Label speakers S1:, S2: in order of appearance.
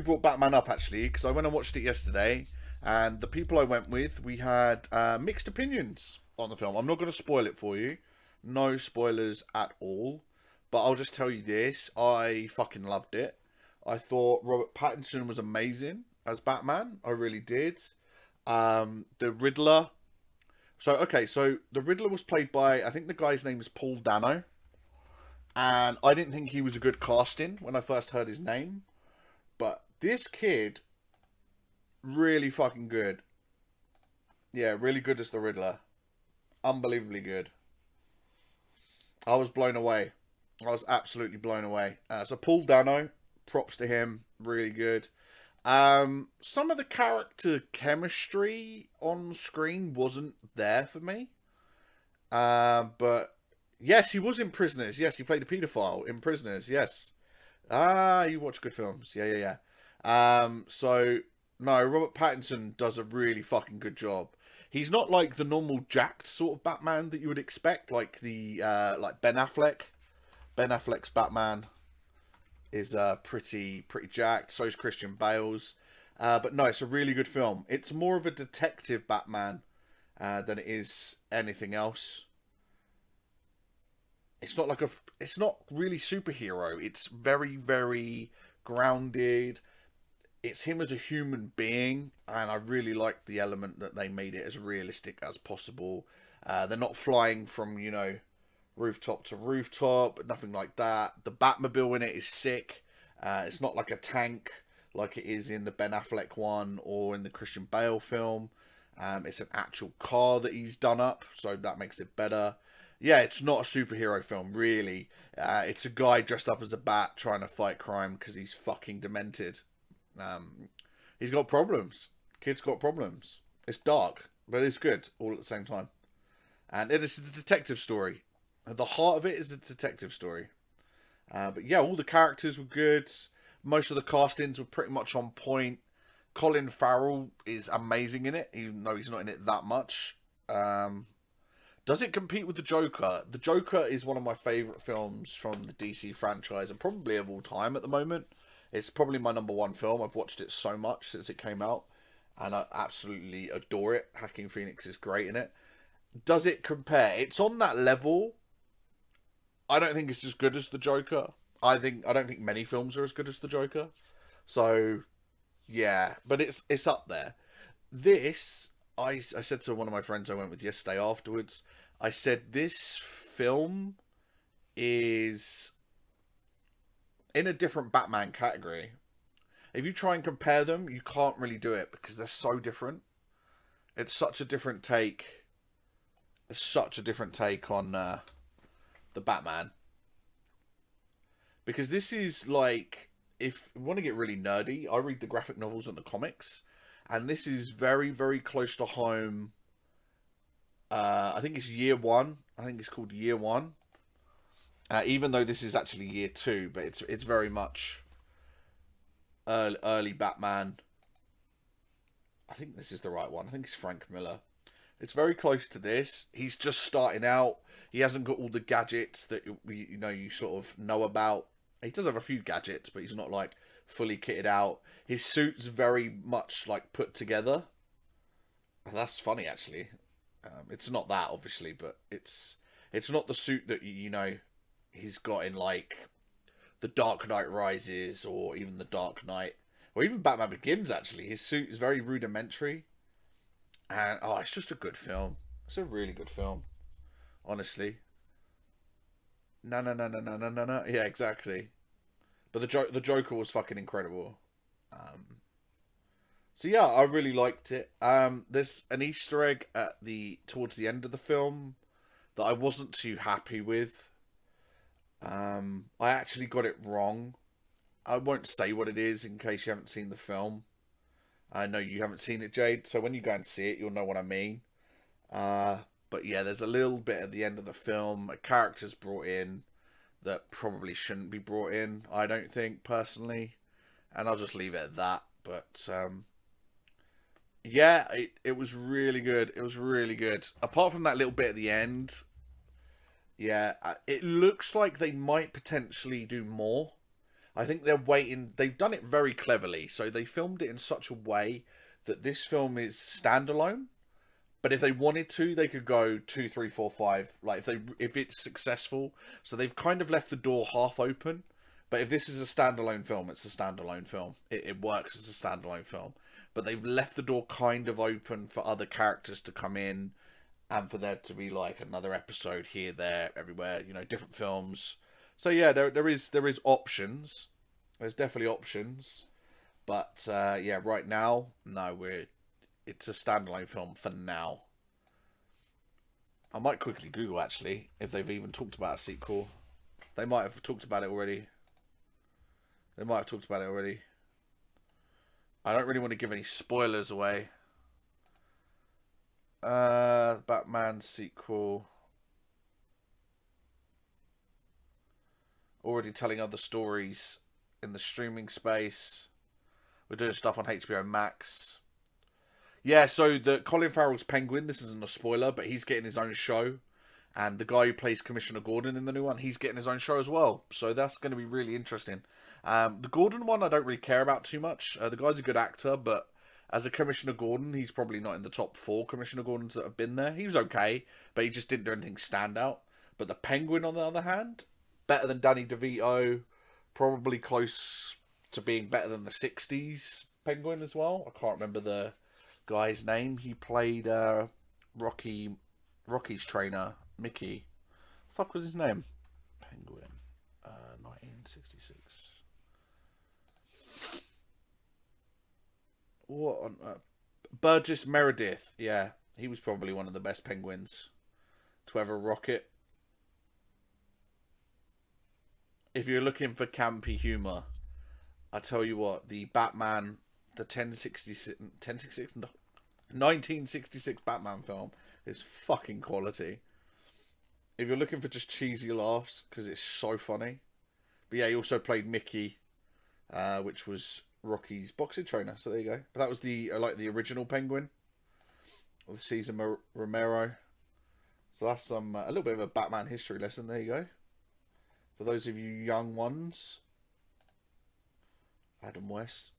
S1: brought Batman up, actually, because I went and watched it yesterday, and the people I went with, we had mixed opinions on the film. I'm not going to spoil it for you. No spoilers at all. But I'll just tell you this. I fucking loved it. I thought Robert Pattinson was amazing as Batman. I really did. The Riddler. So the Riddler was played by, I think the guy's name is Paul Dano. And I didn't think he was a good casting when I first heard his name. But this kid, really fucking good. Yeah, really good as the Riddler. Unbelievably good. I was blown away. I was absolutely blown away. So Paul Dano, props to him. Really good. Some of the character chemistry on screen wasn't there for me. But yes, he was in Prisoners. Yes, he played a paedophile in Prisoners. Yes. You watch good films. Yeah. So no, Robert Pattinson does a really fucking good job. He's not like the normal jacked sort of Batman that you would expect, like the like Ben Affleck. Ben Affleck's Batman is pretty jacked. So is Christian Bale's. But no, it's a really good film. It's more of a detective Batman than it is anything else. It's not really superhero. It's very grounded. It's him as a human being, and I really like the element that they made it as realistic as possible. They're not flying from, rooftop to rooftop, nothing like that. The Batmobile in it is sick. It's not like a tank like it is in the Ben Affleck one or in the Christian Bale film. It's an actual car that he's done up, so that makes it better. Yeah, it's not a superhero film, really. It's a guy dressed up as a bat trying to fight crime because he's fucking demented. He's got problems. Kid's got problems. It's dark, but it's good all at the same time. And it is a detective story. At the heart of it is a detective story. But yeah, all the characters were good. Most of the castings were pretty much on point. Colin Farrell is amazing in it, even though he's not in it that much. Does it compete with the Joker? The Joker is one of my favourite films from the DC franchise, and probably of all time at the moment. It's probably my number one film. I've watched it so much since it came out, and I absolutely adore it. Joaquin Phoenix is great in it. Does it compare? It's on that level. I don't think it's as good as the Joker. I don't think many films are as good as the Joker. So yeah, but it's up there. This I said to one of my friends I went with yesterday afterwards. I said this film is in a different Batman category. If you try and compare them, you can't really do it because they're so different. It's such a different take. It's such a different take on the Batman. Because this is like, if you want to get really nerdy, I read the graphic novels and the comics. And this is very close to home. I think it's year one. I think it's called year one. Even though this is actually year two, but it's very much early Batman. I think this is the right one. I think it's Frank Miller. It's very close to this. He's just starting out. He hasn't got all the gadgets that you sort of know about. He does have a few gadgets, but he's not like fully kitted out. His suit's very much like put together. That's funny, actually. It's not that, obviously, but it's not the suit that he's got in like the Dark Knight Rises or even the Dark Knight or even Batman Begins. Actually, his suit is very rudimentary, and it's just a good film. It's a really good film, honestly. No. Yeah, exactly. But the Joker was fucking incredible. So yeah, I really liked it. There's an Easter egg towards the end of the film that I wasn't too happy with. I actually got it wrong. I won't say what it is in case you haven't seen the film. I know you haven't seen it, Jade, so when you go and see it, you'll know what I mean. But yeah, there's a little bit at the end of the film. A character's brought in that probably shouldn't be brought in, I don't think, personally. And I'll just leave it at that. But yeah, it was really good. It was really good. Apart from that little bit at the end, yeah, it looks like they might potentially do more. I think they're waiting. They've done it very cleverly. So they filmed it in such a way that this film is standalone. But if they wanted to, they could go 2, 3, 4, 5. Like if it's successful, so they've kind of left the door half open. But if this is a standalone film, it's a standalone film. It works as a standalone film. But they've left the door kind of open for other characters to come in, and for there to be like another episode here, there, everywhere. You know, different films. So yeah, there is options. There's definitely options. But yeah, right now, no, it's a standalone film for now. I might quickly Google actually if they've even talked about a sequel. They might have talked about it already. They might have talked about it already. I don't really want to give any spoilers away. Batman sequel. Already telling other stories in the streaming space. We're doing stuff on HBO Max. Yeah, so the Colin Farrell's Penguin, this isn't a spoiler, but he's getting his own show. And the guy who plays Commissioner Gordon in the new one, he's getting his own show as well. So that's going to be really interesting. The Gordon one, I don't really care about too much. The guy's a good actor, but as a Commissioner Gordon, he's probably not in the top 4 Commissioner Gordons that have been there. He was okay, but he just didn't do anything stand out. But the Penguin, on the other hand, better than Danny DeVito, probably close to being better than the 60s Penguin as well. I can't remember the guy's name. He played Rocky's trainer, Mickey. Fuck was his name? Penguin. 1966. What on Burgess Meredith. Yeah, he was probably one of the best penguins to ever rock it. If you're looking for campy humour, I tell you what, the Batman, the 1966 Batman film is fucking quality. If you're looking for just cheesy laughs, because it's so funny. But yeah, he also played Mickey, which was Rocky's boxing trainer. So there you go. But that was the like the original Penguin with Cesar Romero. So that's some a little bit of a Batman history lesson. There you go. For those of you young ones, Adam West.